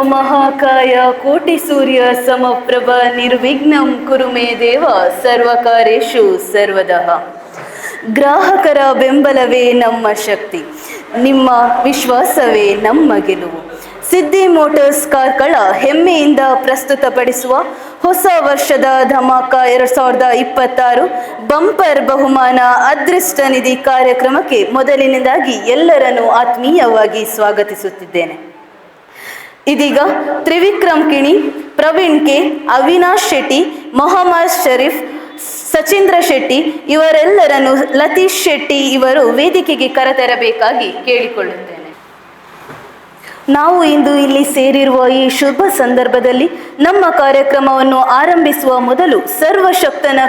महाकाय कोटिसूर्य समप्रभ निर्विघ्नं कुरु मे देव सर्वकार्येषु सर्वदः. ಗ್ರಾಹಕರ ಬೆಂಬಲವೇ ನಮ್ಮ ಶಕ್ತಿ, ನಿಮ್ಮ ವಿಶ್ವಾಸವೇ ನಮ್ಮ ಗೆಲುವು. ಸಿದ್ದಿ ಮೋಟರ್ಸ್ ಕಾರ್ಕಳ ಹೆಮ್ಮೆಯಿಂದ ಪ್ರಸ್ತುತಪಡಿಸುವ ಹೊಸ ವರ್ಷದ ಧಮಾಕ 2026 ಬಂಪರ್ ಬಹುಮಾನ ಅದೃಷ್ಟ ನಿಧಿ ಕಾರ್ಯಕ್ರಮಕ್ಕೆ ಮೊದಲಿನದಾಗಿ ಎಲ್ಲರನ್ನೂ ಆತ್ಮೀಯವಾಗಿ ಸ್ವಾಗತಿಸುತ್ತಿದ್ದೇನೆ. ಇದೀಗ ತ್ರಿವಿಕ್ರಮ್ ಕಿಣಿ, ಪ್ರವೀಣ್ ಕೆ, ಅವಿನಾಶ್ ಶೆಟ್ಟಿ, ಮೊಹಮ್ಮದ್ ಶರೀಫ್, ಸಚಿಂದ್ರ ಶೆಟ್ಟಿ ಇವರೆಲ್ಲರನ್ನು ಲತೀಶ್ ಶೆಟ್ಟಿ ಇವರು ವೇದಿಕೆಗೆ ಕರೆತರಬೇಕಾಗಿ ಕೇಳಿಕೊಳ್ಳುತ್ತೇನೆ. ನಾವು ಇಂದು ಇಲ್ಲಿ ಸೇರಿರುವ ಈ ಶುಭ ಸಂದರ್ಭದಲ್ಲಿ ನಮ್ಮ ಕಾರ್ಯಕ್ರಮವನ್ನು ಆರಂಭಿಸುವ ಮೊದಲು ಸರ್ವಶಕ್ತನ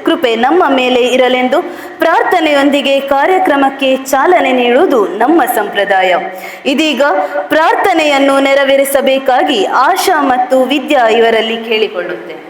ಕೃಪೆ ನಮ್ಮ ಮೇಲೆ ಇರಲೆಂದು ಪ್ರಾರ್ಥನೆಯೊಂದಿಗೆ ಕಾರ್ಯಕ್ರಮಕ್ಕೆ ಚಾಲನೆ ನೀಡುವುದು ನಮ್ಮ ಸಂಪ್ರದಾಯ. ಇದೀಗ ಪ್ರಾರ್ಥನೆಯನ್ನು ನೆರವೇರಿಸಬೇಕಾಗಿ ಆಶಾ ಮತ್ತು ವಿದ್ಯಾ ಇವರಲ್ಲಿ ಕೇಳಿಕೊಳ್ಳುತ್ತೇನೆ.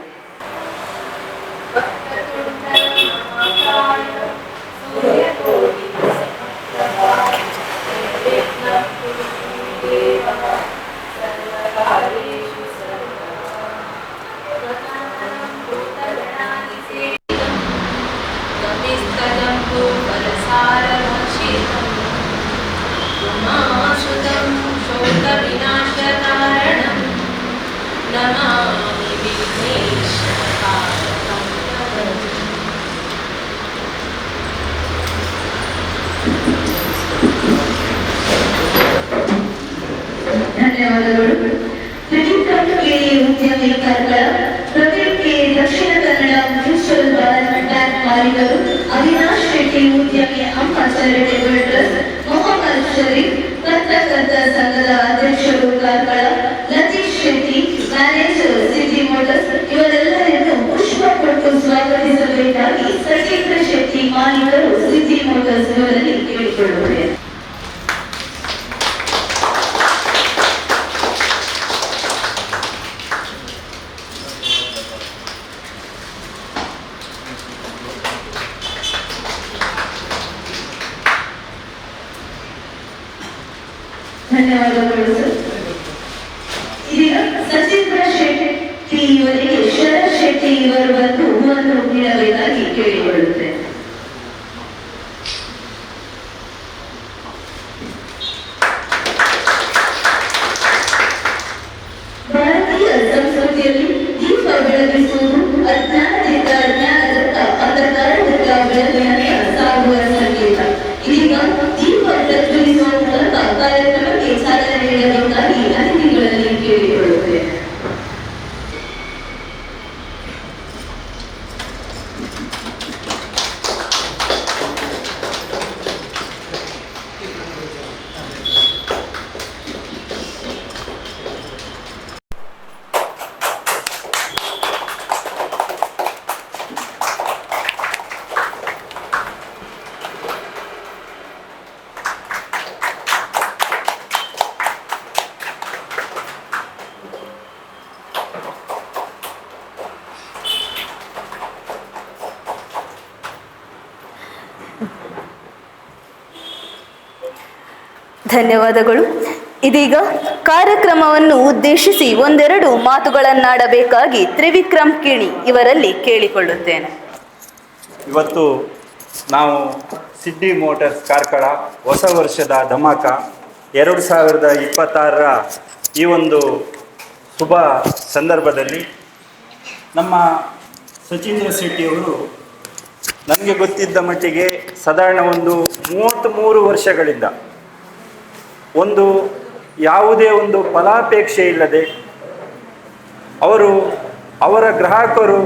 ಧನ್ಯವಾದಗಳು. ತ್ರಿವಿಕ್ರಮ್ ಕೆ ಉದ್ಯಮಿ Karkala, Praveen K Dakshina Kannada mutual bank ಮಾಲೀಕರು, ಅವಿನಾಶ್ ಶೆಟ್ಟಿ ಉದ್ಯಮಿ ಅಮ್ಮ ಚಾರಿಟೇಬಲ್ ಟ್ರಸ್ಟ್, ಮೊಹಮ್ಮದ್ ಶರೀಫ್ ಪತ್ರಕರ್ತ ಸಂಘದ ಅಧ್ಯಕ್ಷರು Karkala, Latish Shetty manager city motors ಇವರೆಲ್ಲರನ್ನು ಪುಷ್ಪ ಕೊಟ್ಟು ಸ್ವಾಗತಿಸಬೇಕಾಗಿ ಸಚಿಂದ್ರ ಶೆಟ್ಟಿ ಮಾಲೀಕರು ಸಿಟಿ ಮೋಟರ್ಸ್ ಇವರಲ್ಲಿ ಕೇಳಿಕೊಳ್ಳುತ್ತೇವೆ. ಧನ್ಯವಾದಗಳು ಸರ್. ಇದೀಗ ಸಚಿಂದ್ರ ಶೆಟ್ಟಿ ಇವರಿಗೆ ಶರತ್ ಶೆಟ್ಟಿ ಇವರು ಬಂದು ಹೂವನ್ನು ನೀಡಬೇಕಾಗಿ ಕೇಳಿಕೊಳ್ಳುತ್ತೇನೆ. ಭಾರತೀಯ ಸಂಸ್ಕೃತಿಯಲ್ಲಿ ದೀಪ ಬೆಳಗಿಸುವುದು ಅಜ್ಞಾನದಿಂದ ಜ್ಞಾನದತ್ತ, ಅಂಧಕಾರದಿಂದ ಬೆಳಕಿನತ್ತ ಸಾಗುವ ಸಂಕೇತ. ಇದೀಗ ದೀಪ ಪ್ರಜ್ವಲಿಸುವ ಮೂಲಕ ಕಾರ್ಯಕ್ರಮಕ್ಕೆ ಚಾಲನೆ ನೀಡಬೇಕಾಗಿ ಅತಿಥಿಗಳಲ್ಲಿ ಕೇಳಿಕೊಳ್ಳುತ್ತೇವೆ. ಧನ್ಯವಾದಗಳು. ಇದೀಗ ಕಾರ್ಯಕ್ರಮವನ್ನು ಉದ್ದೇಶಿಸಿ ಒಂದೆರಡು ಮಾತುಗಳನ್ನಾಡಬೇಕಾಗಿ ತ್ರಿವಿಕ್ರಮ್ ಕಿಣಿ ಇವರಲ್ಲಿ ಕೇಳಿಕೊಳ್ಳುತ್ತೇನೆ. ಇವತ್ತು ನಾವು ಸಿದ್ದಿ ಮೋಟರ್ಸ್ ಕಾರ್ಕಳ ಹೊಸ ವರ್ಷದ ಧಮಾಕ 2026ರ ಈ ಒಂದು ಶುಭ ಸಂದರ್ಭದಲ್ಲಿ ನಮ್ಮ ಸಚಿಂದ್ರ ಶೆಟ್ಟಿಯವರು ನನಗೆ ಗೊತ್ತಿದ್ದ ಮಟ್ಟಿಗೆ ಸಾಧಾರಣ ಒಂದು 33 ವರ್ಷಗಳಿಂದ ಯಾವುದೇ ಒಂದು ಫಲಾಪೇಕ್ಷೆ ಇಲ್ಲದೆ ಅವರ ಗ್ರಾಹಕರು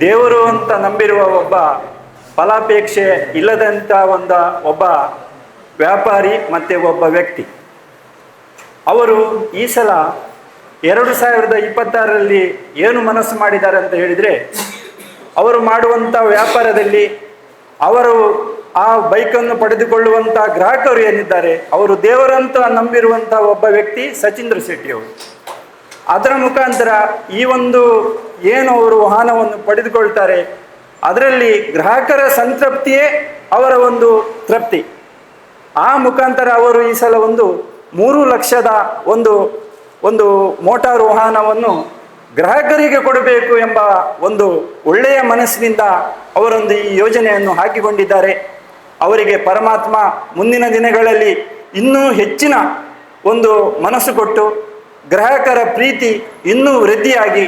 ದೇವರು ಅಂತ ನಂಬಿರುವ ಒಬ್ಬ ಫಲಾಪೇಕ್ಷೆ ಇಲ್ಲದಂಥ ಒಬ್ಬ ವ್ಯಾಪಾರಿ ಮತ್ತು ಒಬ್ಬ ವ್ಯಕ್ತಿ. ಅವರು ಈ ಸಲ 2026ರಲ್ಲಿ ಏನು ಮನಸ್ಸು ಮಾಡಿದ್ದಾರೆ ಅಂತ ಹೇಳಿದರೆ, ಅವರು ಮಾಡುವಂಥ ವ್ಯಾಪಾರದಲ್ಲಿ ಅವರು ಆ ಬೈಕನ್ನು ಪಡೆದುಕೊಳ್ಳುವಂಥ ಗ್ರಾಹಕರು ಏನಿದ್ದಾರೆ, ಅವರು ದೇವರಂತ ನಂಬಿರುವಂಥ ಒಬ್ಬ ವ್ಯಕ್ತಿ ಸಚಿಂದ್ರ ಶೆಟ್ಟಿಯವರು. ಅದರ ಮುಖಾಂತರ ಈ ಏನು ಅವರು ವಾಹನವನ್ನು ಪಡೆದುಕೊಳ್ತಾರೆ, ಅದರಲ್ಲಿ ಗ್ರಾಹಕರ ಸಂತೃಪ್ತಿಯೇ ಅವರ ತೃಪ್ತಿ. ಆ ಮುಖಾಂತರ ಅವರು ಈ ಸಲ 3 ಲಕ್ಷದ ಒಂದು ಮೋಟಾರು ವಾಹನವನ್ನು ಗ್ರಾಹಕರಿಗೆ ಕೊಡಬೇಕು ಎಂಬ ಒಂದು ಒಳ್ಳೆಯ ಮನಸ್ಸಿನಿಂದ ಅವರೊಂದು ಈ ಯೋಜನೆಯನ್ನು ಹಾಕಿಕೊಂಡಿದ್ದಾರೆ. ಅವರಿಗೆ ಪರಮಾತ್ಮ ಮುಂದಿನ ದಿನಗಳಲ್ಲಿ ಇನ್ನೂ ಹೆಚ್ಚಿನ ಒಂದು ಮನಸ್ಸು ಕೊಟ್ಟು ಗ್ರಾಹಕರ ಪ್ರೀತಿ ಇನ್ನೂ ವೃದ್ಧಿಯಾಗಿ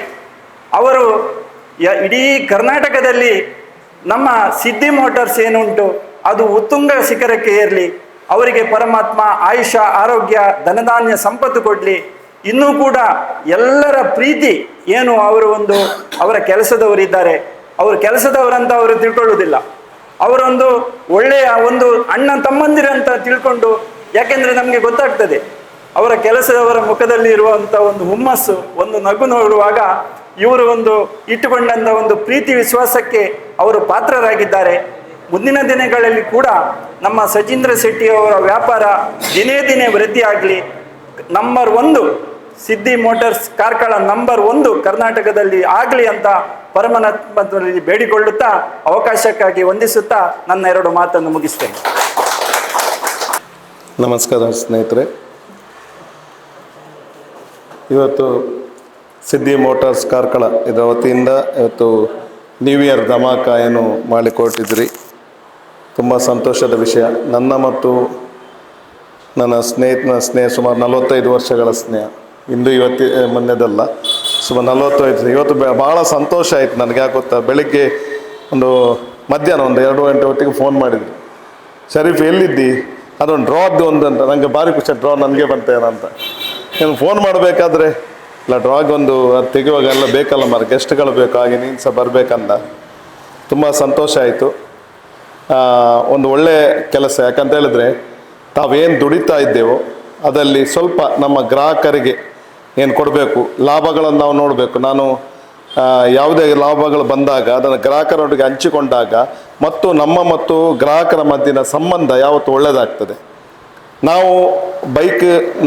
ಅವರು ಇಡೀ ಕರ್ನಾಟಕದಲ್ಲಿ ನಮ್ಮ ಸಿದ್ಧಿ ಮೋಟಾರ್ಸ್ ಏನುಂಟು ಅದು ಉತ್ತುಂಗ ಶಿಖರಕ್ಕೆ ಏರಲಿ. ಅವರಿಗೆ ಪರಮಾತ್ಮ ಆಯುಷ್ಯ, ಆರೋಗ್ಯ, ಧನಧಾನ್ಯ, ಸಂಪತ್ತು ಕೊಡಲಿ. ಇನ್ನೂ ಕೂಡ ಎಲ್ಲರ ಪ್ರೀತಿ ಏನು ಅವರ ಕೆಲಸದವರಿದ್ದಾರೆ, ಅವರು ಕೆಲಸದವರಂತ ಅವರು ತಿಳ್ಕೊಳ್ಳುವುದಿಲ್ಲ. ಅವರೊಂದು ಒಳ್ಳೆಯ ಒಂದು ಅಣ್ಣ ತಮ್ಮಂದಿರಂತ ತಿಳ್ಕೊಂಡು, ಯಾಕೆಂದರೆ ನಮಗೆ ಗೊತ್ತಾಗ್ತದೆ ಅವರ ಕೆಲಸದವರ ಮುಖದಲ್ಲಿ ಇರುವಂಥ ಒಂದು ಹುಮ್ಮಸ್ಸು, ಒಂದು ನಗು ನೋಡುವಾಗ ಇವರು ಇಟ್ಟುಕೊಂಡಂಥ ಒಂದು ಪ್ರೀತಿ ವಿಶ್ವಾಸಕ್ಕೆ ಅವರು ಪಾತ್ರರಾಗಿದ್ದಾರೆ. ಮುಂದಿನ ದಿನಗಳಲ್ಲಿ ಕೂಡ ನಮ್ಮ ಸಚೀಂದ್ರ ಶೆಟ್ಟಿಯವರ ವ್ಯಾಪಾರ ದಿನೇ ದಿನೇ ವೃದ್ಧಿಯಾಗಲಿ. ನಂಬರ್ 1 ಸಿದ್ಧಿ ಮೋಟಾರ್ಸ್ ಕಾರ್ಕಳ ನಂಬರ್ 1 ಕರ್ನಾಟಕದಲ್ಲಿ ಆಗಲಿ ಅಂತ ಪರಮಾತ್ಮನಲ್ಲಿ ಬೇಡಿಕೊಳ್ಳುತ್ತಾ ಅವಕಾಶಕ್ಕಾಗಿ ವಂದಿಸುತ್ತಾ ನನ್ನ 2 ಮಾತನ್ನು ಮುಗಿಸ್ತೇನೆ. ನಮಸ್ಕಾರ ಸ್ನೇಹಿತರೆ. ಇವತ್ತು ಸಿದ್ಧಿ ಮೋಟಾರ್ಸ್ ಕಾರ್ಕಳ ಇದರ ವತಿಯಿಂದ ಇವತ್ತು ನ್ಯೂ ಇಯರ್ ಧಮಾಕ ಏನು ಮಾಡಿಕೊಟ್ಟಿದ್ರಿ, ತುಂಬ ಸಂತೋಷದ ವಿಷಯ. ನನ್ನ ಮತ್ತು ನನ್ನ ಸ್ನೇಹ ಸುಮಾರು 45 ವರ್ಷಗಳ ಸ್ನೇಹ, ಇಂದು ಮೊನ್ನೆದಲ್ಲ, ಸುಮಾರು 45. ಇವತ್ತು ಭಾಳ ಸಂತೋಷ ಆಯಿತು ನನಗೆ. ಯಾಕೆ ಗೊತ್ತಾ, ಬೆಳಿಗ್ಗೆ ಮಧ್ಯಾಹ್ನ 2 ಗಂಟೆ ಹೊತ್ತಿಗೆ ಫೋನ್ ಮಾಡಿದ್ರು, ಶರೀಫ್ ಎಲ್ಲಿದ್ದಿ, ಅದೊಂದು ಡ್ರಾದ್ದು ಅಂತ. ನನಗೆ ಭಾರಿ ಖುಷಿ, ಡ್ರಾ ನನಗೆ ಬಂತೇನಂತ. ನೀನು ಫೋನ್ ಮಾಡಬೇಕಾದ್ರೆ ಇಲ್ಲ, ಡ್ರಾಗ್ ಅದು ತೆಗೆಯುವಾಗ ಎಲ್ಲ ಬೇಕಲ್ಲ ಮಾರ, ಗೆಸ್ಟ್ಗಳು ಬೇಕು, ಹಾಗೆ ನೀನು ಸಹ ಬರಬೇಕಂದ. ತುಂಬ ಸಂತೋಷ ಆಯಿತು. ಒಂದು ಒಳ್ಳೆಯ ಕೆಲಸ. ಯಾಕಂತ ಹೇಳಿದ್ರೆ ತಾವೇನು ದುಡಿತಾ ಇದ್ದೇವೋ ಅದರಲ್ಲಿ ಸ್ವಲ್ಪ ನಮ್ಮ ಗ್ರಾಹಕರಿಗೆ ಏನು ಕೊಡಬೇಕು, ಲಾಭಗಳನ್ನು ನಾವು ನೋಡಬೇಕು. ನಾನು ಯಾವುದೇ ಲಾಭಗಳು ಬಂದಾಗ ಅದನ್ನು ಗ್ರಾಹಕರೊಟ್ಟಿಗೆ ಹಂಚಿಕೊಂಡಾಗ ಮತ್ತು ನಮ್ಮ ಮತ್ತು ಗ್ರಾಹಕರ ಮಧ್ಯೆ ಸಂಬಂಧ ಯಾವತ್ತೂ ಒಳ್ಳೆಯದಾಗ್ತದೆ. ನಾವು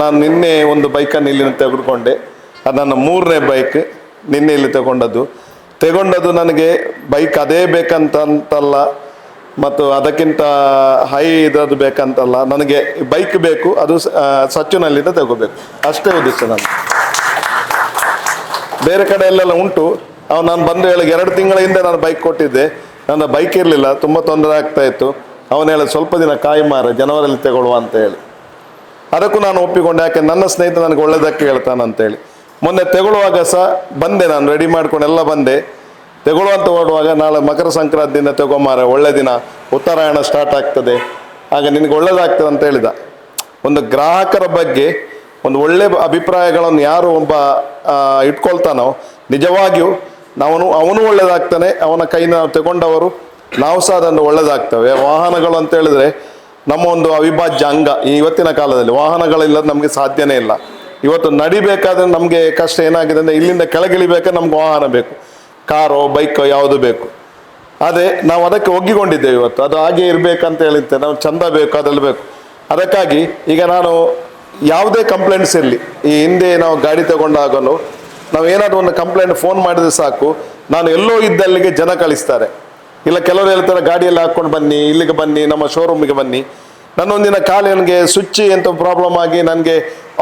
ನಾನು ನಿನ್ನೆ ಒಂದು ಬೈಕನ್ನು ಇಲ್ಲಿ ತೆಗೆದುಕೊಂಡೆ, ಅದು ನನ್ನ 3ನೇ ಬೈಕ್. ನಿನ್ನೆ ಇಲ್ಲಿ ತೆಗೊಂಡದ್ದು ನನಗೆ ಬೈಕ್ ಅದೇ ಬೇಕಂತಲ್ಲ ಮತ್ತು ಅದಕ್ಕಿಂತ ಹೈ ಇದ್ರದ್ದು ಬೇಕಂತಲ್ಲ, ನನಗೆ ಬೈಕ್ ಬೇಕು, ಅದು ಸಚ್ಚುನಲ್ಲಿಂದ ತಗೋಬೇಕು, ಅಷ್ಟೇ ಉದ್ದೇಶ ನಾನು. ಬೇರೆ ಕಡೆ ಎಲ್ಲೆಲ್ಲ ಉಂಟು. ನಾನು ಬಂದು ಹೇಳಿ 2 ತಿಂಗಳ ಹಿಂದೆ ನಾನು ಬೈಕ್ ಕೊಟ್ಟಿದ್ದೆ, ನನ್ನ ಬೈಕ್ ಇರಲಿಲ್ಲ, ತುಂಬ ತೊಂದರೆ ಆಗ್ತಾಯಿತ್ತು. ಅವನು ಹೇಳಿ ಸ್ವಲ್ಪ ದಿನ ಕಾಯಿ ಮಾರ, ಜನವರಿಯಲ್ಲಿ ತಗೊಳ್ಳುವ ಅಂತ ಹೇಳಿ. ಅದಕ್ಕೂ ನಾನು ಒಪ್ಪಿಕೊಂಡೆ, ಯಾಕೆ ನನ್ನ ಸ್ನೇಹಿತ ನನಗೆ ಒಳ್ಳೆಯದಕ್ಕೆ ಹೇಳ್ತಾನಂತೇಳಿ. ಮೊನ್ನೆ ತೆಗೊಳ್ಳುವಾಗ ಸಹ ಬಂದೆ, ನಾನು ರೆಡಿ ಮಾಡ್ಕೊಂಡು ಎಲ್ಲ ಬಂದೆ. ತೆಗೊಳ್ಳುವಂತ ಓಡುವಾಗ ನಾಳೆ ಮಕರ ಸಂಕ್ರಾಂತಿಯಿಂದ ತಗೊಂಬಾರ, ಒಳ್ಳೆ ದಿನ, ಉತ್ತರಾಯಣ ಸ್ಟಾರ್ಟ್ ಆಗ್ತದೆ, ಆಗ ನಿನಗೆ ಒಳ್ಳೇದಾಗ್ತದೆ ಅಂತ ಹೇಳಿದ. ಒಂದು ಗ್ರಾಹಕರ ಬಗ್ಗೆ ಒಂದು ಒಳ್ಳೆ ಅಭಿಪ್ರಾಯಗಳನ್ನು ಯಾರು ಒಬ್ಬ ಇಟ್ಕೊಳ್ತಾನೋ ನಿಜವಾಗಿಯೂ ಅವನು ಒಳ್ಳೇದಾಗ್ತಾನೆ. ಅವನ ಕೈನ ನಾವು ತಗೊಂಡವರು ನಾವು ಸಹ ಅದನ್ನು ಒಳ್ಳೇದಾಗ್ತವೆ. ವಾಹನಗಳು ಅಂತ ಹೇಳಿದ್ರೆ ನಮ್ಮ ಒಂದು ಅವಿಭಾಜ್ಯ ಅಂಗ. ಇವತ್ತಿನ ಕಾಲದಲ್ಲಿ ವಾಹನಗಳಿಲ್ಲದ ನಮಗೆ ಸಾಧ್ಯನೇ ಇಲ್ಲ. ಇವತ್ತು ನಡಿಬೇಕಾದ್ರೆ ನಮಗೆ ಕಷ್ಟ ಏನಾಗಿದೆ ಅಂದರೆ, ಇಲ್ಲಿಂದ ಕೆಳಗಿಳಿಬೇಕಾದ್ರೆ ನಮ್ಗೆ ವಾಹನ ಬೇಕು, ಕಾರೋ ಬೈಕೋ ಯಾವುದು ಬೇಕು. ಅದೇ ನಾವು ಅದಕ್ಕೆ ಒಗ್ಗಿಕೊಂಡಿದ್ದೇವೆ ಇವತ್ತು. ಅದು ಹಾಗೆ ಇರಬೇಕಂತ ಹೇಳಿದ್ದೆ, ನಾವು ಚಂದ ಬೇಕು, ಅದೆಲ್ಲ ಬೇಕು. ಅದಕ್ಕಾಗಿ ಈಗ ನಾನು ಯಾವುದೇ ಕಂಪ್ಲೇಂಟ್ಸ್ ಇರಲಿ, ಈ ಹಿಂದೆ ನಾವು ಗಾಡಿ ತಗೊಂಡಾಗಲೂ ನಾವು ಏನಾದರೂ ಒಂದು ಕಂಪ್ಲೇಂಟ್ ಫೋನ್ ಮಾಡಿದ್ರೆ ಸಾಕು, ನಾನು ಎಲ್ಲೋ ಇದ್ದಲ್ಲಿಗೆ ಜನ ಕಳಿಸ್ತಾರೆ. ಇಲ್ಲ ಕೆಲವರು ಹೇಳ್ತಾರೆ ಗಾಡಿಯಲ್ಲಿ ಹಾಕ್ಕೊಂಡು ಬನ್ನಿ, ಇಲ್ಲಿಗೆ ಬನ್ನಿ, ನಮ್ಮ ಶೋರೂಮಿಗೆ ಬನ್ನಿ. ನನ್ನೊಂದಿನ ನನಗೆ ಸ್ವಿಚ್ ಎಂತ ಪ್ರಾಬ್ಲಮ್ ಆಗಿ ನನಗೆ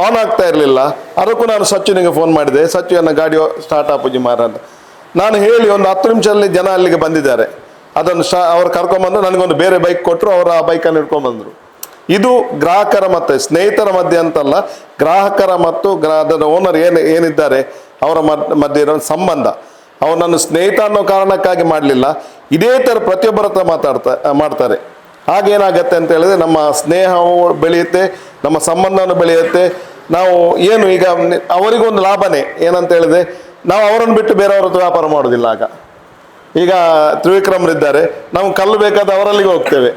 ಆನ್ ಆಗ್ತಾ ಇರಲಿಲ್ಲ. ಅದಕ್ಕೂ ನಾನು ಸಚ್ಚುನಿಗೆ ಫೋನ್ ಮಾಡಿದೆ, ಸಚ್ಚು ನನ್ನ ಗಾಡಿ ಸ್ಟಾರ್ಟ್ ಆಪುಜಿ ಮಾರ ಅಂತ ನಾನು ಹೇಳಿ. ಒಂದು 10 ನಿಮಿಷದಲ್ಲಿ ಜನ ಅಲ್ಲಿಗೆ ಬಂದಿದ್ದಾರೆ. ಅದನ್ನು ಅವ್ರು ಕರ್ಕೊಂಬಂದು ನನಗೊಂದು ಬೇರೆ ಬೈಕ್ ಕೊಟ್ಟರು, ಅವರು ಆ ಬೈಕನ್ನು ಹಿಡ್ಕೊಂಡ್ಬಂದರು. ಇದು ಗ್ರಾಹಕರ ಮತ್ತು ಸ್ನೇಹಿತರ ಮಧ್ಯೆ ಅಂತಲ್ಲ, ಗ್ರಾಹಕರ ಮತ್ತು ಅದರ ಓನರ್ ಏನಿದ್ದಾರೆ ಅವರ ಮಧ್ಯೆ ಇರೋ ಸಂಬಂಧ. ಅವನನ್ನು ಸ್ನೇಹಿತ ಅನ್ನೋ ಕಾರಣಕ್ಕಾಗಿ ಮಾಡಲಿಲ್ಲ, ಇದೇ ಥರ ಪ್ರತಿಯೊಬ್ಬರ ಹತ್ರ ಮಾಡ್ತಾರೆ. ಹಾಗೇನಾಗತ್ತೆ ಅಂತ ಹೇಳಿದ್ರೆ ನಮ್ಮ ಸ್ನೇಹವು ಬೆಳೆಯುತ್ತೆ, ನಮ್ಮ ಸಂಬಂಧವನ್ನು ಬೆಳೆಯುತ್ತೆ. ನಾವು ಏನು ಈಗ ಅವರಿಗೊಂದು ಲಾಭನೇ ಏನಂತ ಹೇಳಿದ್ರೆ, ನಾವು ಅವರನ್ನು ಬಿಟ್ಟು ಬೇರೆಯವ್ರ ಹತ್ರ ವ್ಯಾಪಾರ ಮಾಡೋದಿಲ್ಲ. ಈಗ ತ್ರಿವಿಕ್ರಮರಿದ್ದಾರೆ, ನಾವು ಕಲ್ಲು ಬೇಕಾದ್ರೆ ಅವರಲ್ಲಿಗೆ ಹೋಗ್ತೇವೆ,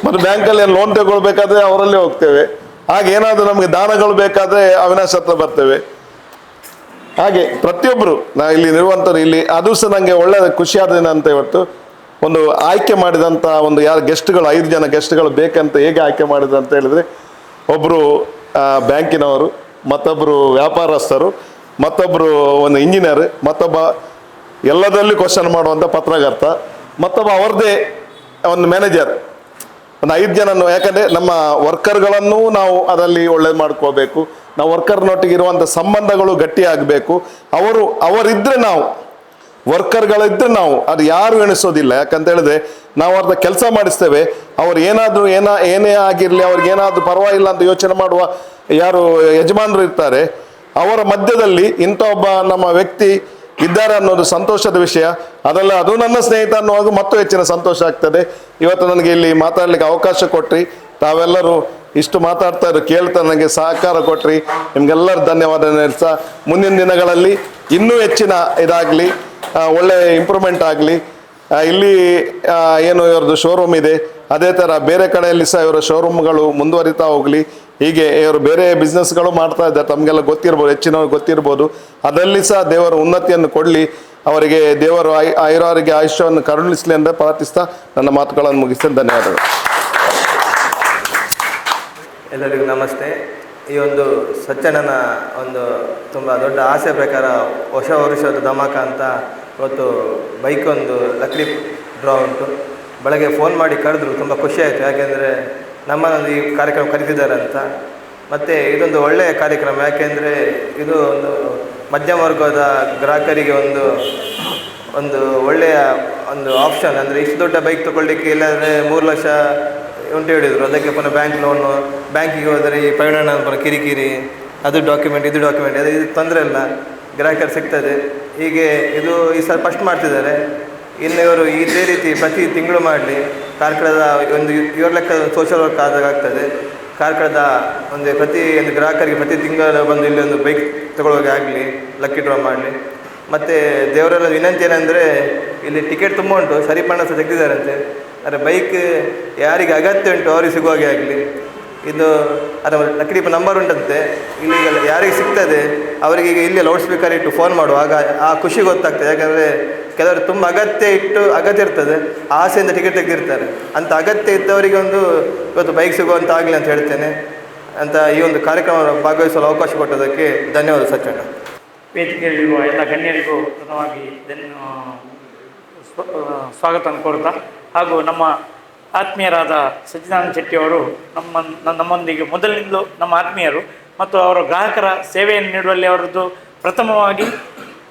ಮತ್ತು ಬ್ಯಾಂಕಲ್ಲಿ ಲೋನ್ ತಗೊಳ್ಬೇಕಾದ್ರೆ ಅವರಲ್ಲಿ ಹೋಗ್ತೇವೆ. ಹಾಗೆ ಏನಾದರೂ ನಮಗೆ ದಾನಗಳು ಬೇಕಾದರೆ ಅವಿನಾಶ್ ಹತ್ರ ಬರ್ತೇವೆ. ಹಾಗೆ ಪ್ರತಿಯೊಬ್ಬರು ನಾವು ಇಲ್ಲಿ ಇರುವಂಥವ್ರು ಇಲ್ಲಿ, ಅದು ಸಹ ನನಗೆ ಒಳ್ಳೆಯ ಖುಷಿಯಾದೇನಂತ ಇವತ್ತು ಒಂದು ಆಯ್ಕೆ ಮಾಡಿದಂಥ ಒಂದು ಯಾರು ಗೆಸ್ಟ್ಗಳು 5 ಜನ ಗೆಸ್ಟ್ಗಳು ಬೇಕಂತ ಹೇಗೆ ಆಯ್ಕೆ ಮಾಡಿದ್ರು ಅಂತ ಹೇಳಿದ್ರೆ, ಒಬ್ಬರು ಬ್ಯಾಂಕಿನವರು, ಮತ್ತೊಬ್ಬರು ವ್ಯಾಪಾರಸ್ಥರು, ಮತ್ತೊಬ್ಬರು ಒಂದು ಇಂಜಿನಿಯರ್, ಮತ್ತೊಬ್ಬ ಎಲ್ಲದರಲ್ಲಿ ಕ್ವಶನ್ ಮಾಡುವಂಥ ಪತ್ರಕರ್ತ, ಮತ್ತೊಬ್ಬ ಅವ್ರದ್ದೇ ಒಂದು ಮ್ಯಾನೇಜರ್. ಒಂದು 5 ಜನನು, ಯಾಕಂದರೆ ನಮ್ಮ ವರ್ಕರ್ಗಳನ್ನು ನಾವು ಅದರಲ್ಲಿ ಒಳ್ಳೇದು ಮಾಡ್ಕೋಬೇಕು. ನಾವು ವರ್ಕರ್ನೊಟ್ಟಿಗೆ ಇರುವಂಥ ಸಂಬಂಧಗಳು ಗಟ್ಟಿಯಾಗಬೇಕು. ಅವರಿದ್ದರೆ ನಾವು, ವರ್ಕರ್ಗಳಿದ್ದರೆ ನಾವು, ಅದು ಯಾರು ಎಣಿಸೋದಿಲ್ಲ. ಯಾಕಂತ ಹೇಳಿದ್ರೆ ನಾವು ಅವ್ರದ್ದು ಕೆಲಸ ಮಾಡಿಸ್ತೇವೆ, ಅವ್ರು ಏನಾದರೂ ಏನೇ ಆಗಿರಲಿ, ಅವ್ರಿಗೇನಾದರೂ ಪರವಾಗಿಲ್ಲ ಅಂತ ಯೋಚನೆ ಮಾಡುವ ಯಾರು ಯಜಮಾನರು ಇರ್ತಾರೆ, ಅವರ ಮಧ್ಯದಲ್ಲಿ ಇಂಥ ಒಬ್ಬ ನಮ್ಮ ವ್ಯಕ್ತಿ ಇದ್ದಾರೆ ಅನ್ನೋದು ಸಂತೋಷದ ವಿಷಯ. ಅದು ನನ್ನ ಸ್ನೇಹಿತ ಅನ್ನುವಾಗ ಮತ್ತು ಹೆಚ್ಚಿನ ಸಂತೋಷ ಆಗ್ತದೆ. ಇವತ್ತು ನನಗೆ ಇಲ್ಲಿ ಮಾತಾಡಲಿಕ್ಕೆ ಅವಕಾಶ ಕೊಟ್ರಿ, ತಾವೆಲ್ಲರೂ ಇಷ್ಟು ಮಾತಾಡ್ತಾ ಇರೋ ಕೇಳ್ತಾ ನನಗೆ ಸಹಕಾರ ಕೊಟ್ರಿ, ನಿಮ್ಗೆಲ್ಲರೂ ಧನ್ಯವಾದ ಹೇಳ್ತಾ, ಮುಂದಿನ ದಿನಗಳಲ್ಲಿ ಇನ್ನೂ ಹೆಚ್ಚಿನ ಇದಾಗಲಿ, ಒಳ್ಳೆ ಇಂಪ್ರೂವ್ಮೆಂಟ್ ಆಗಲಿ. ಇಲ್ಲಿ ಏನು ಇವ್ರದ್ದು ಶೋರೂಮ್ ಇದೆ, ಅದೇ ಥರ ಬೇರೆ ಕಡೆಯಲ್ಲಿ ಸಹ ಇವರ ಶೋರೂಮ್ಗಳು ಮುಂದುವರಿತಾ ಹೋಗಲಿ. ಹೀಗೆ ಇವರು ಬೇರೆ ಬಿಸ್ನೆಸ್ಗಳು ಮಾಡ್ತಾ ಇದ್ದಾರೆ, ತಮಗೆಲ್ಲ ಗೊತ್ತಿರ್ಬೋದು, ಹೆಚ್ಚಿನವ್ರಿಗೆ ಗೊತ್ತಿರ್ಬೋದು. ಅದರಲ್ಲಿ ಸಹ ದೇವರು ಉನ್ನತಿಯನ್ನು ಕೊಡಲಿ, ಅವರಿಗೆ ದೇವರು ಆಯುರಾರಿಗೆ ಆಯುಷ್ಯವನ್ನು ಕರುಣಿಸಲಿ ಅಂತ ಪ್ರಾರ್ಥಿಸ್ತಾ ನನ್ನ ಮಾತುಗಳನ್ನು ಮುಗಿಸ್ತೇನೆ. ಧನ್ಯವಾದಗಳು. ಎಲ್ಲರಿಗೂ ನಮಸ್ತೆ. ಈ ಒಂದು ಸಜ್ಜನನ ಒಂದು ತುಂಬ ದೊಡ್ಡ ಆಸೆ ಪ್ರಕಾರ ಹೊಸ ವರ್ಷದ ಧಮಾಕ ಅಂತ ಇವತ್ತು ಬೈಕ್ ಒಂದು ಲಕ್ಡಿ ಡ್ರಾ ಉಂಟು. ಬೆಳಗ್ಗೆ ಫೋನ್ ಮಾಡಿ ಕರೆದ್ರು, ತುಂಬ ಖುಷಿ ಆಯಿತು. ಯಾಕೆಂದರೆ ನಮ್ಮನ್ನೊಂದು ಈ ಕಾರ್ಯಕ್ರಮ ಕರೆದಿದ್ದಾರೆ ಅಂತ. ಮತ್ತು ಇದೊಂದು ಒಳ್ಳೆಯ ಕಾರ್ಯಕ್ರಮ, ಯಾಕೆಂದರೆ ಇದು ಒಂದು ಮಧ್ಯಮ ವರ್ಗದ ಗ್ರಾಹಕರಿಗೆ ಒಂದು ಒಳ್ಳೆಯ ಒಂದು ಆಪ್ಷನ್. ಅಂದರೆ ಇಷ್ಟು ದೊಡ್ಡ ಬೈಕ್ ತೊಗೊಳ್ಳಿಕ್ಕೆ ಇಲ್ಲಾಂದರೆ 3 ಲಕ್ಷ ಉಂಟು ಹೇಳಿದರು. ಅದಕ್ಕೆ ಪುನಃ ಬ್ಯಾಂಕ್ ಲೋನು, ಬ್ಯಾಂಕಿಗೆ ಹೋದರೆ ಈ ಪರಿಣಾಮ ಪುನಃ ಕಿರಿಕಿರಿ, ಅದು ಡಾಕ್ಯುಮೆಂಟ್ ಇದು ತೊಂದರೆ ಇಲ್ಲ, ಗ್ರಾಹಕರು ಸಿಗ್ತದೆ. ಹೀಗೆ ಇದು ಈ ಸಲ ಫಸ್ಟ್ ಮಾಡ್ತಿದ್ದಾರೆ. ಇನ್ನು ಇವರು ಇದೇ ರೀತಿ ಪ್ರತಿ ತಿಂಗಳು ಮಾಡಲಿ. ಕಾರ್ಕಳದ ಒಂದು 7 ಲಕ್ಷ ಸೋಷಲ್ ವರ್ಕ್ ಆಗ್ತದೆ. ಕಾರ್ಕಳದ ಪ್ರತಿ ಗ್ರಾಹಕರಿಗೆ ಪ್ರತಿ ತಿಂಗಳು ಬಂದು ಇಲ್ಲಿ ಒಂದು ಬೈಕ್ ತಗೊಳ್ಳೋಕೆ ಆಗಲಿ, ಲಕ್ಕಿ ಡ್ರಾ ಮಾಡಲಿ. ಮತ್ತು ದೇವರೆಲ್ಲ ವಿನಂತಿ ಏನಂದರೆ, ಇಲ್ಲಿ ಟಿಕೆಟ್ ತುಂಬ ಉಂಟು, ಸರಿಪಣ ಸಹ ತೆಗೆದಿದ್ದಾರಂತೆ. ಆದರೆ ಬೈಕ್ ಯಾರಿಗೆ ಅಗತ್ಯ ಉಂಟು ಅವರಿಗೆ ಸಿಗುವಾಗೆ ಆಗಲಿ. ಇದು ಅದರ ಲಕ್ಕಡಿ ನಂಬರ್ ಉಂಟಂತೆ, ಇಲ್ಲಿ ಯಾರಿಗೆ ಸಿಗ್ತದೆ ಅವರಿಗೆ ಈಗ ಇಲ್ಲಿ ಲೌಡ್ ಸ್ಪೀಕರ್ ಇಟ್ಟು ಫೋನ್ ಮಾಡುವಾಗ ಆ ಖುಷಿ ಗೊತ್ತಾಗ್ತದೆ. ಯಾಕಂದರೆ ಕೆಲವರು ತುಂಬ ಅಗತ್ಯ ಇರ್ತದೆ, ಆಸೆಯಿಂದ ಟಿಕೆಟ್ ತೆಗೆದಿರ್ತಾರೆ. ಅಂಥ ಅಗತ್ಯ ಇದ್ದವರಿಗೆ ಇವತ್ತು ಬೈಕ್ ಸಿಗುವಂಥ ಆಗಲಿ ಅಂತ ಹೇಳ್ತೇನೆ ಅಂತ ಈ ಒಂದು ಕಾರ್ಯಕ್ರಮ ಭಾಗವಹಿಸಲು ಅವಕಾಶ ಕೊಟ್ಟದಕ್ಕೆ ಧನ್ಯವಾದ ಸಚ್ಚಣ್ಣ. ವೇದಿಕೆಯಲ್ಲಿರುವ ಎಲ್ಲ ಗಣ್ಯರಿಗೂ ಪ್ರಥಮವಾಗಿ ಸ್ವಾಗತವನ್ನು ಕೋರುತ್ತಾ, ಹಾಗೂ ನಮ್ಮ ಆತ್ಮೀಯರಾದ ಸಚ್ಚಿದಾನಂದ ಶೆಟ್ಟಿಯವರು ನಮ್ಮೊಂದಿಗೆ ಮೊದಲಿನಿಂದಲೂ ನಮ್ಮ ಆತ್ಮೀಯರು ಮತ್ತು ಅವರ ಗ್ರಾಹಕರ ಸೇವೆಯನ್ನು ನೀಡುವಲ್ಲಿ ಅವರದ್ದು ಪ್ರಥಮವಾಗಿ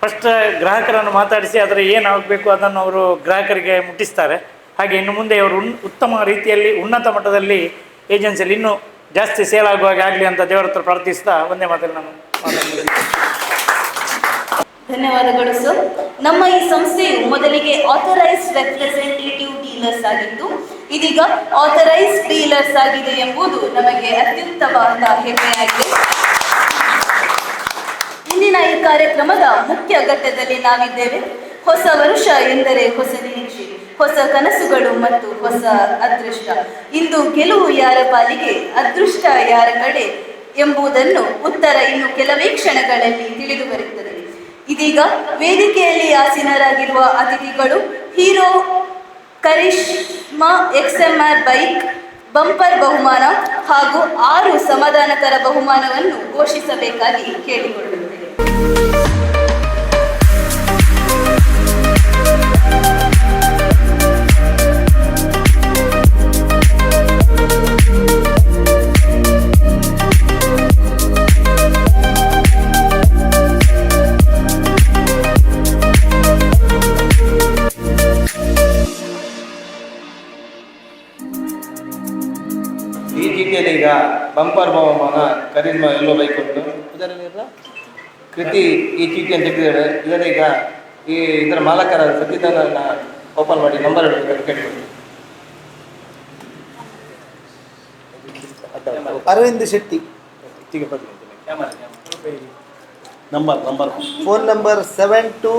ಫಸ್ಟ್ ಗ್ರಾಹಕರನ್ನು ಮಾತಾಡಿಸಿ ಅದರ ಏನಾಗಬೇಕು ಅದನ್ನು ಅವರು ಗ್ರಾಹಕರಿಗೆ ಮುಟ್ಟಿಸ್ತಾರೆ. ಹಾಗೆ ಇನ್ನು ಮುಂದೆ ಅವರು ಉತ್ತಮ ರೀತಿಯಲ್ಲಿ ಉನ್ನತ ಮಟ್ಟದಲ್ಲಿ ಏಜೆನ್ಸಿಯಲ್ಲಿ ಇನ್ನೂ ಜಾಸ್ತಿ ಸೇಲ್ ಆಗುವಾಗೆ ಆಗಲಿ ಅಂತ ದೇವರ ಹತ್ರ ಪ್ರಾರ್ಥಿಸ್ತಾ ಒಂದೇ ಮಾತಲ್ಲಿ ನಾನು ಧನ್ಯವಾದಗಳು ಸರ್. ನಮ್ಮ ಈ ಸಂಸ್ಥೆಯು ಮೊದಲಿಗೆ ಆಥರೈಸ್ಡ್ ರೆಪ್ರೆಸೆಂಟೇಟಿವ್ ಡೀಲರ್ಸ್ ಆಗಿದ್ದು, ಇದೀಗ ಆಥರೈಸ್ಡ್ ಡೀಲರ್ಸ್ ಆಗಿದೆ ಎಂಬುದು ನಮಗೆ ಅತ್ಯುತ್ತಮವಾದ ಹೆಮ್ಮೆಯಾಗಿದೆ. ಇಂದಿನ ಈ ಕಾರ್ಯಕ್ರಮದ ಮುಖ್ಯ ಘಟ್ಟದಲ್ಲಿ ನಾವಿದ್ದೇವೆ. ಹೊಸ ವರ್ಷ ಎಂದರೆ ಹೊಸ ನಿರೀಕ್ಷೆ, ಹೊಸ ಕನಸುಗಳು ಮತ್ತು ಹೊಸ ಅದೃಷ್ಟ. ಇಂದು ಗೆಲುವು ಯಾರ ಪಾಲಿಗೆ, ಅದೃಷ್ಟ ಯಾರ ಕಡೆ ಎಂಬುದನ್ನು ಉತ್ತರ ಇನ್ನು ಕೆಲವೇ ಕ್ಷಣಗಳಲ್ಲಿ ತಿಳಿದು ಬರುತ್ತದೆ. ಇದೀಗ ವೇದಿಕೆಯಲ್ಲಿ ಆಸೀನರಾಗಿರುವ ಅತಿಥಿಗಳು hero Karishma XMR bike bumper ಬಹುಮಾನ ಹಾಗೂ 6 ಸಮಾಧಾನಕರ ಬಹುಮಾನವನ್ನು ಘೋಷಿಸಬೇಕಾಗಿ ಕೇಳಿಕೊಳ್ಳುತ್ತೇವೆ. ಈ ಚೀಟಿಯಲ್ಲಿ ಈಗ ಬಂಪರ್ ಬಹುಮಾನ ಕರಿಷ್ಮಾ ಎಲ್ಲೋ ಬೈಕ್ ಉಂಟು. ಇದರಲ್ಲಿ ಕೃತಿ ಈ ಚೀಟಿಯನ್ನು ತೆಗೆದಿದ್ದಾರೆ. ಇದರೀಗ ಇದರ ಮಾಲಕರ ಸತ್ಯದಾನನ ಓಪನ್ ಮಾಡಿ ನಂಬರ್ ಕೇಳ್ಬೋದು. Arvind Shetty, number phone number 72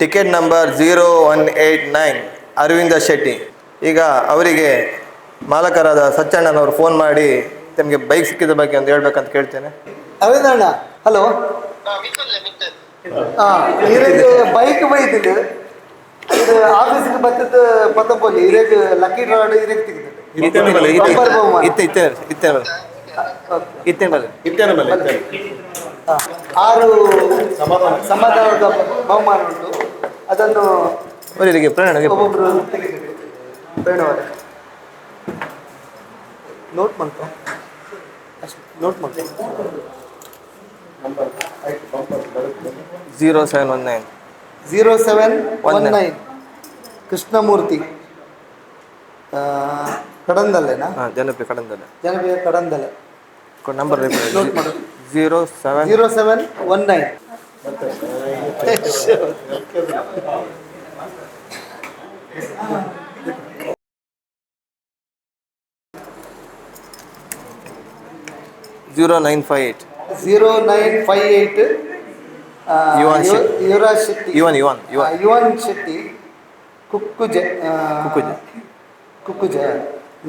ticket number 0189 Aravinda Shetty. ಈಗ ಅವರಿಗೆ ಮಾಲಕರಾದ ಸಚ್ಚಣ್ಣನವರು ಫೋನ್ ಮಾಡಿ ತಮಗೆ ಬೈಕ್ ಸಿಕ್ಕಿದ ಬಗ್ಗೆ ಒಂದು ಹೇಳ್ಬೇಕಂತ ಕೇಳ್ತೇನೆ. ಅರವಿಂದ್ ಅಣ್ಣ, ಹಲೋ. ಇರಗೆ ಬೈಕ್ ಬೈದಿದ್ದು ಇದು ಆಫೀಸ್ಗೆ ಬರ್ತದ ಪತ್ತಂಪಲ್ಲಿ ಇರಗೆ ಲಕ್ಕಿ ಡ್ರಾಡ್ ಇರಗೆ ತೆಗೆದು ಆರು ಸಮಾಧಾನದ ಬಹುಮಾನ ಉಂಟು. ಅದನ್ನು ಒಬ್ಬೊಬ್ಬರು ತೆಗೆದಿದೆ. ಬೇಡವರೆ ನೋಟ್ ಮಾಡ್ಕೊ, ನೋಟ್ ಮಾಡ್ಕೊ. 0719 0719 ಕೃಷ್ಣಮೂರ್ತಿ ಕಡಂದಲ್ಲೇನಾ? ಹಾಂ, ಜನಪ್ರಿಯ ಕಡಂದಲೆ. ಜನಪ್ರಿಯ ಕಡಂದಲೆ. ನಂಬರ್ ನೋಟ್ ಮಾಡು. 0719 0958 0958 ಯುವನ್ ಶೆಟ್ಟಿ. Yuvaraj Shetty, Yuvan Yuvan Shetty, Kukkuja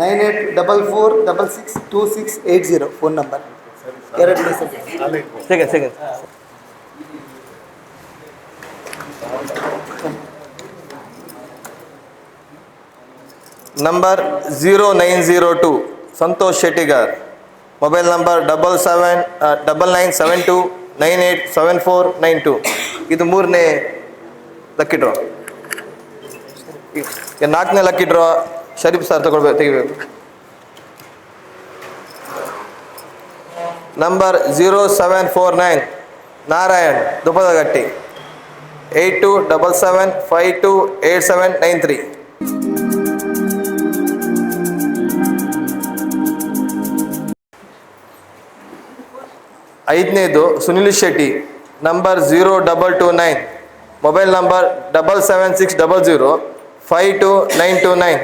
9844662680 phone number. ಎರಡನೇ second number 0902 Santosh Shettigar. Mobile number 9972987492. ಇದು 3ನೇ ಲಕ್ಕಿ ಡ್ರಾ. ಈಗ 4ನೇ ಲಕ್ಕಿ ಡ್ರಾ ಶರೀಫ್ ಸರ್ ತೆಗಿಬೇಕು. ನಂಬರ್ 0749 ನಾರಾಯಣ್ ದುಪ್ಪದಗಟ್ಟಿ 8277528793. 5ನೇದು Sunil Shetty. Number 0229 mobile number 7760052929.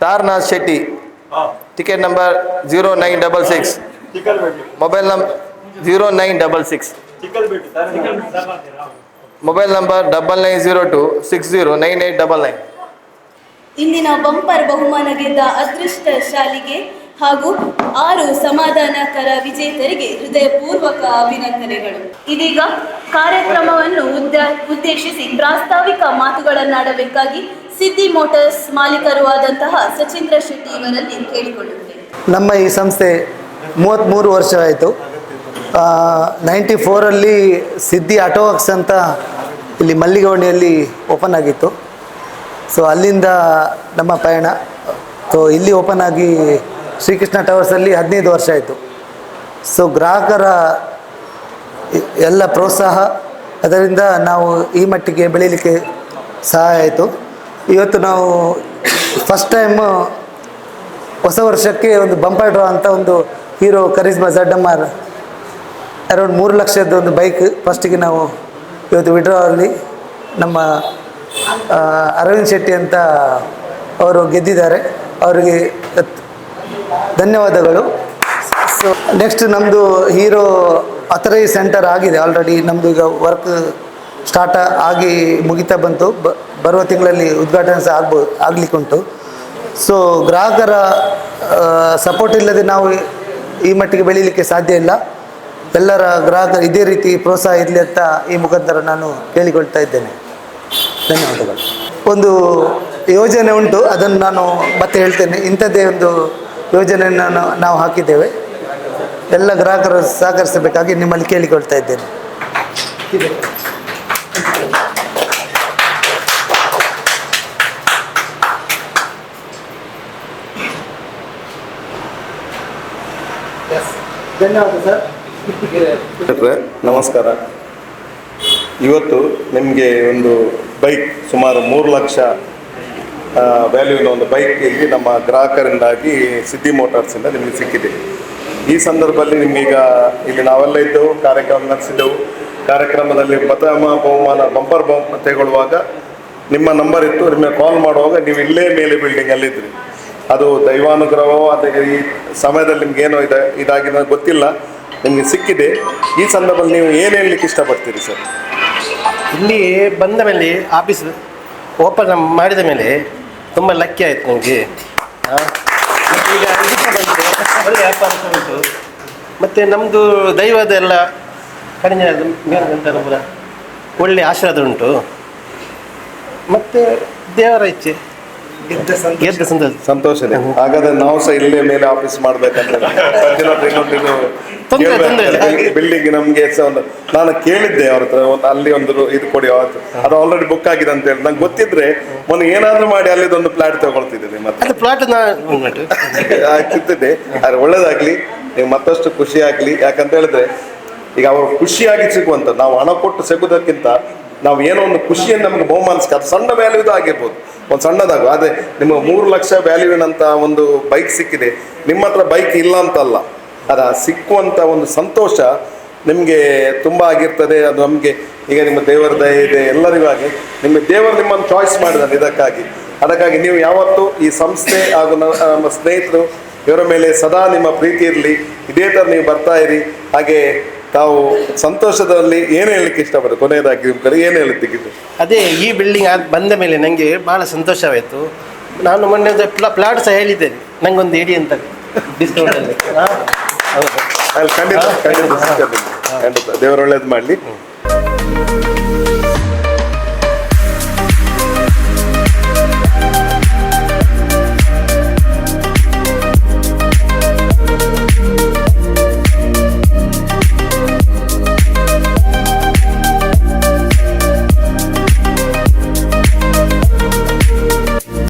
'Taranath Shetty ticket number 0966 mobile number 0966 mobile number 9902609899. ಇಂದಿನ ಬಂಪರ್ ಬಹುಮಾನ ಗೆದ್ದ ಅದೃಷ್ಟಶಾಲಿಗೆ ಹಾಗೂ 6 ಸಮಾಧಾನಕರ ವಿಜೇತರಿಗೆ ಹೃದಯಪೂರ್ವಕ ಅಭಿನಂದನೆಗಳು. ಇದೀಗ ಕಾರ್ಯಕ್ರಮವನ್ನು ಉದ್ದೇಶಿಸಿ ಪ್ರಾಸ್ತಾವಿಕ ಮಾತುಗಳನ್ನಾಡಬೇಕಾಗಿ ಸಿದ್ದಿ ಮೋಟಾರ್ಸ್ ಮಾಲೀಕರು ಆದಂತಹ ಸಚೀಂದ್ರ ಶೆಟ್ಟಿ ಇವರಲ್ಲಿ ಕೇಳಿಕೊಳ್ಳುತ್ತೇವೆ. ನಮ್ಮ ಈ ಸಂಸ್ಥೆ 33 ವರ್ಷ ಆಯಿತು. 94ರಲ್ಲಿ ಸಿದ್ದಿ ಆಟೋ ವರ್ಕ್ಸ್ ಅಂತ ಇಲ್ಲಿ ಮಲ್ಲಿಗವಣಿಯಲ್ಲಿ ಓಪನ್ ಆಗಿತ್ತು. ಸೊ ಅಲ್ಲಿಂದ ನಮ್ಮ ಪಯಣ. ಸೊ ಇಲ್ಲಿ ಓಪನ್ ಆಗಿ ಶ್ರೀಕೃಷ್ಣ ಟವರ್ಸಲ್ಲಿ 15 ವರ್ಷ ಆಯಿತು. ಸೊ ಗ್ರಾಹಕರ ಎಲ್ಲ ಪ್ರೋತ್ಸಾಹ, ಅದರಿಂದ ನಾವು ಈ ಮಟ್ಟಿಗೆ ಬೆಳೀಲಿಕ್ಕೆ ಸಹಾಯ ಆಯಿತು. ಇವತ್ತು ನಾವು ಫಸ್ಟ್ ಟೈಮ್ ಹೊಸ ವರ್ಷಕ್ಕೆ ಒಂದು ಬಂಪರ್ ಡ್ರಾ ಅಂತ ಒಂದು ಹೀರೋ ಕರಿಸ್ಮಾ ZMR ಅರೌಂಡ್ 3 ಲಕ್ಷದ ಒಂದು ಬೈಕ್ ಫಸ್ಟಿಗೆ ನಾವು ಇವತ್ತು ವಿಡ್ರಾ ಅಲ್ಲಿ ನಮ್ಮ ಅರವಿಂದ್ ಶೆಟ್ಟಿ ಅಂತ ಅವರು ಗೆದ್ದಿದ್ದಾರೆ. ಅವರಿಗೆ ಧನ್ಯವಾದಗಳು. ಸೊ ನೆಕ್ಸ್ಟ್ ನಮ್ಮದು ಹೀರೋ ಅಥರೈಸ್ ಸೆಂಟರ್ ಆಗಿದೆ ಆಲ್ರೆಡಿ. ನಮ್ಮದು ಈಗ ವರ್ಕ್ ಸ್ಟಾರ್ಟ್ ಆಗಿ ಮುಗಿತಾ ಬಂತು. ಬರುವ ತಿಂಗಳಲ್ಲಿ ಉದ್ಘಾಟನೆ ಸಹ ಆಗಲಿಕ್ಕುಂಟು. ಸೊ ಗ್ರಾಹಕರ ಸಪೋರ್ಟ್ ಇಲ್ಲದೆ ನಾವು ಈ ಮಟ್ಟಿಗೆ ಬೆಳೀಲಿಕ್ಕೆ ಸಾಧ್ಯ ಇಲ್ಲ. ಎಲ್ಲರ ಗ್ರಾಹಕರು ಇದೇ ರೀತಿ ಪ್ರೋತ್ಸಾಹ ಇರಲಿ ಅಂತ ಈ ಮುಖಾಂತರ ನಾನು ಕೇಳಿಕೊಳ್ತಾ ಇದ್ದೇನೆ. ಧನ್ಯವಾದಗಳು. ಒಂದು ಯೋಜನೆ ಉಂಟು, ಅದನ್ನು ನಾನು ಮತ್ತೆ ಹೇಳ್ತೇನೆ. ಇಂಥದ್ದೇ ಒಂದು ಯೋಜನೆಯನ್ನು ನಾವು ಹಾಕಿದ್ದೇವೆ. ಎಲ್ಲ ಗ್ರಾಹಕರು ಸಹಕರಿಸಬೇಕಾಗಿ ನಿಮ್ಮಲ್ಲಿ ಕೇಳಿಕೊಳ್ತಾ ಇದ್ದೇನೆ. ಧನ್ಯವಾದ ಸರ್. ನಮಸ್ಕಾರ. ಇವತ್ತು ನಿಮಗೆ ಒಂದು ಬೈಕ್ ಸುಮಾರು 3 ಲಕ್ಷ ವ್ಯಾಲ್ಯೂನ ಒಂದು ಬೈಕ್ ಇಲ್ಲಿ ನಮ್ಮ ಗ್ರಾಹಕರಿಂದಾಗಿ ಸಿದ್ದಿ ಮೋಟಾರ್ಸಿಂದ ನಿಮಗೆ ಸಿಕ್ಕಿದೆ. ಈ ಸಂದರ್ಭದಲ್ಲಿ ನಿಮಗೀಗ ಇಲ್ಲಿ ನಾವೆಲ್ಲ ಇದ್ದೆವು, ಕಾರ್ಯಕ್ರಮ ನಡೆಸಿದ್ದೆವು. ಕಾರ್ಯಕ್ರಮದಲ್ಲಿ ಪ್ರಥಮ ಬಹುಮಾನ ಬಂಪರ್ ತೆಗೊಳ್ಳುವಾಗ ನಿಮ್ಮ ನಂಬರ್ ಇತ್ತು. ನಿಮಗೆ ಕಾಲ್ ಮಾಡುವಾಗ ನೀವು ಇಲ್ಲೇ ಮೇಲೆ ಬಿಲ್ಡಿಂಗಲ್ಲಿದ್ದಿರಿ. ಅದು ದೈವಾನುಗ್ರಹವೋ ಅಥವಾ ಈ ಸಮಯದಲ್ಲಿ ನಿಮ್ಗೇನೋ ಇದಾಗಿದೆ ಗೊತ್ತಿಲ್ಲ, ನಿಮಗೆ ಸಿಕ್ಕಿದೆ. ಈ ಸಂದರ್ಭದಲ್ಲಿ ನೀವು ಏನು ಹೇಳಲಿಕ್ಕೆ ಇಷ್ಟಪಡ್ತೀರಿ ಸರ್? ಇಲ್ಲಿ ಬಂದ ಮೇಲೆ ಆಫೀಸ್ ಓಪನ್ ಮಾಡಿದ ಮೇಲೆ ತುಂಬ ಲಕ್ಕಿ ಆಯಿತು ನನಗೆ. ಈಗ ಇದಕ್ಕೆ ಬಂದರೆ ಒಳ್ಳೆ ವ್ಯಾಪಾರ ಸಹ ಉಂಟು. ಮತ್ತು ನಮ್ಮದು ದೈವದ ಎಲ್ಲ ಕಡಿಮೆ ಮೇಲಂತರ ಪೂರ ಒಳ್ಳೆ ಆಶೀರ್ವಾದ ಉಂಟು. ಮತ್ತು ದೇವರ ಇಚ್ಛೆ ಗೆದ್ದ ಸಂತೋಷ. ಸಂತೋಷನೇ. ಹಾಗಾದ್ರೆ ನಾವು ಸಹ ಇಲ್ಲೇ ಮೇಲೆ ಆಫೀಸ್ ಮಾಡ್ಬೇಕಂತ ತೊಂದ್ರೆ ಇಲ್ಲ. ಬಿಲ್ಡಿಂಗ್ ನಮ್ಗೆ ಸಹ ಒಂದು ನಾನು ಕೇಳಿದ್ದೆ ಅವ್ರ ಹತ್ರ ಅಲ್ಲಿ ಒಂದು ಇದು ಕೊಡಿ ಅದು ಆಲ್ರೆಡಿ ಬುಕ್ ಆಗಿದೆ ಅಂತ ಹೇಳಿ ನಂಗೆ ಗೊತ್ತಿದ್ರೆ ಮೊನ್ನೆ ಏನಾದ್ರೂ ಮಾಡಿ ಅಲ್ಲಿದೊಂದು ಫ್ಲಾಟ್ ತಗೊಳ್ತಿದ್ದೀನಿ ಮತ್ತೆ ಅದು ಪ್ಲಾಟ್ ಆಗ್ತಿದ್ದೆ. ಆದ್ರೆ ಒಳ್ಳೇದಾಗ್ಲಿ, ನೀವು ಮತ್ತಷ್ಟು ಖುಷಿ ಆಗ್ಲಿ. ಯಾಕಂತ ಹೇಳಿದ್ರೆ ಈಗ ಅವರು ಖುಷಿಯಾಗಿ ಸಿಗುವಂತ, ನಾವು ಹಣ ಕೊಟ್ಟು ಸಿಗುವುದಕ್ಕಿಂತ ನಾವು ಏನೋ ಒಂದು ಖುಷಿಯನ್ನು ನಮಗೆ ಬಹುಮಾನ ಅದು ಸಣ್ಣ ವ್ಯಾಲ್ಯೂದು ಆಗಿರ್ಬೋದು, ಒಂದು ಸಣ್ಣದಾಗು. ಆದರೆ ನಿಮ್ಮ 3 ಲಕ್ಷ ವ್ಯಾಲ್ಯೂವಿನಂತ ಒಂದು ಬೈಕ್ ಸಿಕ್ಕಿದೆ, ನಿಮ್ಮ ಹತ್ರ ಬೈಕ್ ಇಲ್ಲ ಅಂತಲ್ಲ, ಅದ ಸಿಕ್ಕುವಂಥ ಒಂದು ಸಂತೋಷ ನಿಮಗೆ ತುಂಬ ಆಗಿರ್ತದೆ. ಅದು ನಮಗೆ ಈಗ ನಿಮ್ಮ ದೇವರ ದಯೆ ಇದೆ ಎಲ್ಲರಿಗೂ ಆಗಿ, ನಿಮ್ಮ ದೇವರು ನಿಮ್ಮನ್ನು ಚಾಯ್ಸ್ ಮಾಡಿದಾನೆ ಇದಕ್ಕಾಗಿ. ಅದಕ್ಕಾಗಿ ನೀವು ಯಾವತ್ತೂ ಈ ಸಂಸ್ಥೆ ಹಾಗೂ ನಮ್ಮ ಸ್ನೇಹಿತರು ಇವರ ಮೇಲೆ ಸದಾ ನಿಮ್ಮ ಪ್ರೀತಿ ಇರಲಿ. ಇದೇ ಥರ ನೀವು ಬರ್ತಾ ಇರಿ. ಹಾಗೆ ತಾವು ಸಂತೋಷದಲ್ಲಿ ಏನು ಹೇಳಲಿಕ್ಕೆ ಇಷ್ಟಪಡ್ತಾರೆ? ಕೊನೆಯದಾಗಿ ನಿಮ್ಮ ಕಡೆ ಏನು ಹೇಳಲಿಕ್ಕಿದೆ? ಅದೇ ಈ ಬಿಲ್ಡಿಂಗ್ ಬಂದ ಮೇಲೆ ನನಗೆ ಭಾಳ ಸಂತೋಷವಾಯಿತು. ನಾನು ಮೊನ್ನೆ ಒಂದು ಪ್ಲಾಟ್ ಸಹ ಹೇಳಿದ್ದೇನೆ, ನಂಗೊಂದು ಇಡಿ ಅಂತ ಡಿಸ್ಕೌಂಟಲ್ಲಿ. ಖಂಡಿತ ಖಂಡಿತ ಖಂಡಿತ ದೇವರು ಒಳ್ಳೇದು ಮಾಡಲಿ.